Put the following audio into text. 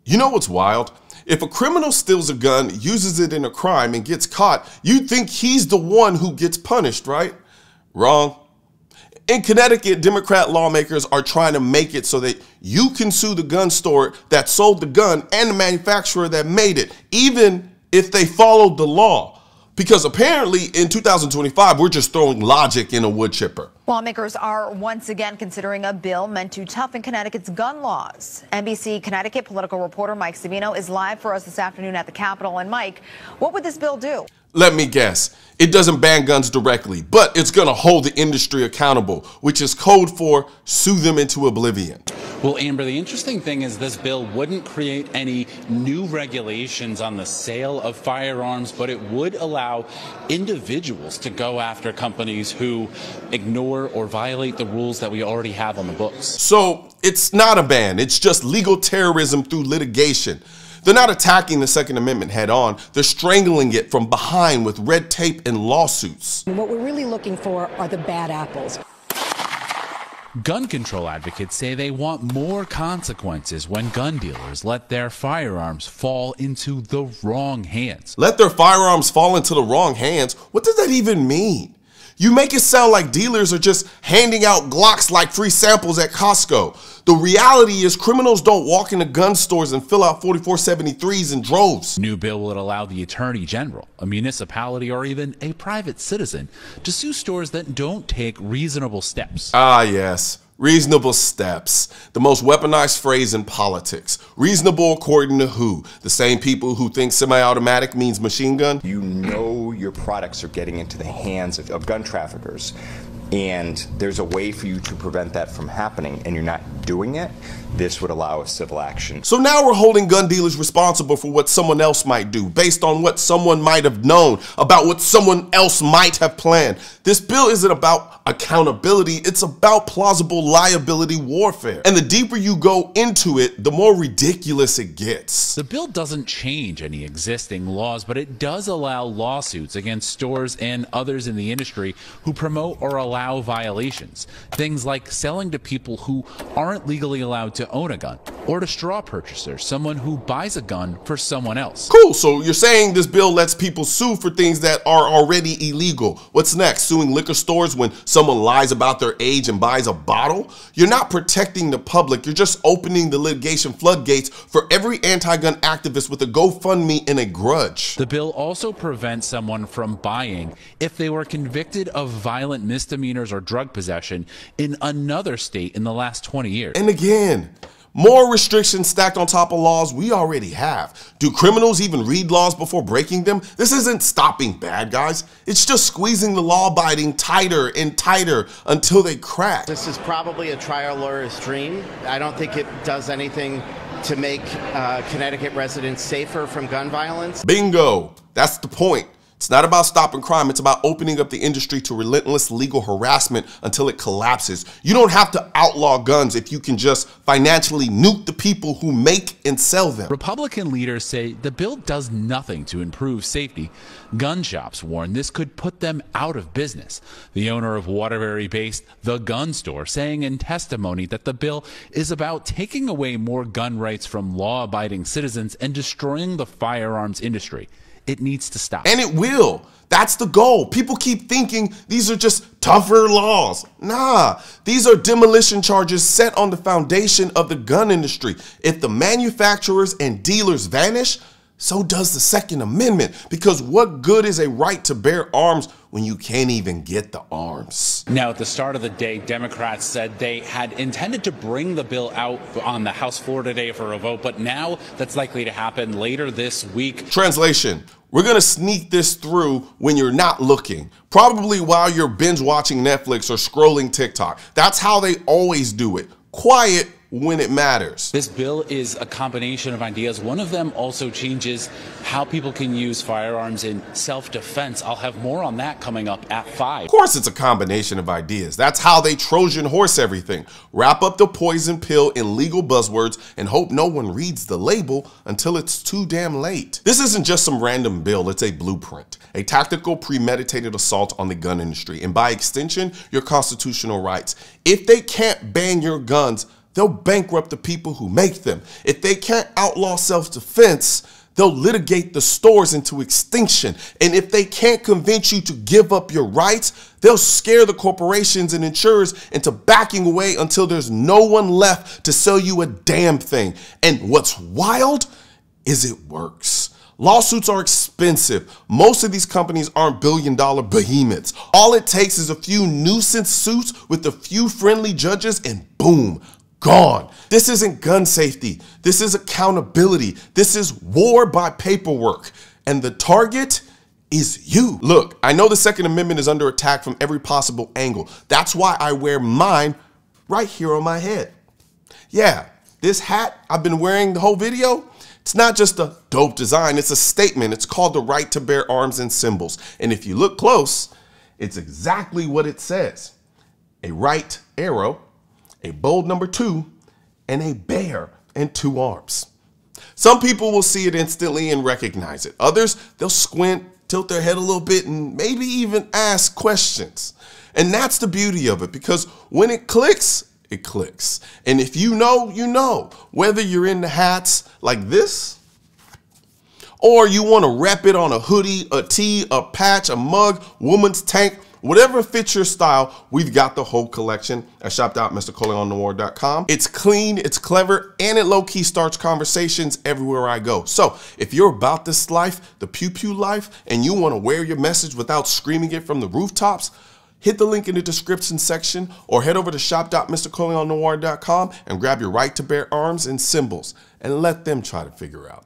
You know what's wild? If a criminal steals a gun, uses it in a crime, and gets caught, you'd think he's the one who gets punished, right? Wrong. In Connecticut, Democrat lawmakers are trying to make it so that you can sue the gun store that sold the gun and the manufacturer that made it, even if they followed the law. Because apparently in 2025, we're just throwing logic in a wood chipper. Lawmakers are once again considering a bill meant to toughen Connecticut's gun laws. NBC Connecticut political reporter Mike Savino is live for us this afternoon at the Capitol. And Mike, what would this bill do? Let me guess. It doesn't ban guns directly, but it's going to hold the industry accountable, which is code for sue them into oblivion. Well, Amber, the interesting thing is this bill wouldn't create any new regulations on the sale of firearms, but it would allow individuals to go after companies who ignore or violate the rules that we already have on the books. So it's not a ban. It's just legal terrorism through litigation. They're not attacking the Second Amendment head on. They're strangling it from behind with red tape and lawsuits. What we're really looking for are the bad apples. Gun control advocates say they want more consequences when gun dealers let their firearms fall into the wrong hands. Let their firearms fall into the wrong hands? What does that even mean? You make it sound like dealers are just handing out Glocks like free samples at Costco. The reality is criminals don't walk into gun stores and fill out 4473s in droves. New bill would allow the Attorney General, a municipality, or even a private citizen to sue stores that don't take reasonable steps. Ah, yes. Reasonable steps. The most weaponized phrase in politics. Reasonable according to who? The same people who think semi-automatic means machine gun? You know your products are getting into the hands of gun traffickers, and there's a way for you to prevent that from happening, and you're not doing it. This would allow a civil action. So now we're holding gun dealers responsible for what someone else might do, based on what someone might have known, about what someone else might have planned. This bill isn't about accountability, it's about plausible liability warfare. And the deeper you go into it, the more ridiculous it gets. The bill doesn't change any existing laws, but it does allow lawsuits against stores and others in the industry who promote or allow violations. Things like selling to people who aren't legally allowed to own a gun, or to straw purchasers, someone who buys a gun for someone else. Cool, so you're saying this bill lets people sue for things that are already illegal. What's next? Suing liquor stores when someone lies about their age and buys a bottle? You're not protecting the public, you're just opening the litigation floodgates for every anti-gun activist with a GoFundMe and a grudge. The bill also prevents someone from buying if they were convicted of violent misdemeanors or drug possession in another state in the last 20 years. And again, more restrictions stacked on top of laws we already have. Do criminals even read laws before breaking them? This isn't stopping bad guys. It's just squeezing the law-abiding tighter and tighter until they crack. This is probably a trial lawyer's dream. I don't think it does anything to make Connecticut residents safer from gun violence. Bingo. That's the point. It's not about stopping crime, it's about opening up the industry to relentless legal harassment until it collapses. You don't have to outlaw guns if you can just financially nuke the people who make and sell them. Republican leaders say the bill does nothing to improve safety. Gun shops warn this could put them out of business. The owner of Waterbury-based The Gun Store saying in testimony that the bill is about taking away more gun rights from law-abiding citizens and destroying the firearms industry. It needs to stop. And it will. That's the goal. People keep thinking these are just tougher laws. Nah, these are demolition charges set on the foundation of the gun industry. If the manufacturers and dealers vanish, so does the Second Amendment, because what good is a right to bear arms when you can't even get the arms? Now, at the start of the day, Democrats said they had intended to bring the bill out on the House floor today for a vote, but now that's likely to happen later this week. Translation: we're gonna sneak this through when you're not looking, probably while you're binge watching Netflix or scrolling TikTok. That's how they always do it. Quiet when it matters. This bill is a combination of ideas. One of them also changes how people can use firearms in self-defense. I'll have more on that coming up at 5. Of course it's a combination of ideas. That's how they Trojan horse everything. Wrap up the poison pill in legal buzzwords and hope no one reads the label until it's too damn late. This isn't just some random bill, it's a blueprint. A tactical, premeditated assault on the gun industry, and by extension, your constitutional rights. If they can't ban your guns, they'll bankrupt the people who make them. If they can't outlaw self-defense, they'll litigate the stores into extinction. And if they can't convince you to give up your rights, they'll scare the corporations and insurers into backing away until there's no one left to sell you a damn thing. And what's wild is it works. Lawsuits are expensive. Most of these companies aren't billion-dollar behemoths. All it takes is a few nuisance suits with a few friendly judges and boom, gone. This isn't gun safety. This is accountability. This is war by paperwork. And the target is you. Look, I know the Second Amendment is under attack from every possible angle. That's why I wear mine right here on my head. Yeah, this hat I've been wearing the whole video, it's not just a dope design, it's a statement. It's called the right to bear arms and symbols. And if you look close, it's exactly what it says. A right arrow, a bold number 2, and a bear and 2 arms. Some people will see it instantly and recognize it. Others, they'll squint, tilt their head a little bit, and maybe even ask questions. And that's the beauty of it, because when it clicks, it clicks. And if you know, you know. Whether you're into hats like this, or you want to rep it on a hoodie, a tee, a patch, a mug, woman's tank, whatever fits your style, we've got the whole collection at shop.mrcolionnoir.com. It's clean, it's clever, and it low-key starts conversations everywhere I go. So if you're about this life, the pew-pew life, and you want to wear your message without screaming it from the rooftops, hit the link in the description section or head over to shop.mrcolionnoir.com and grab your right to bear arms and symbols and let them try to figure out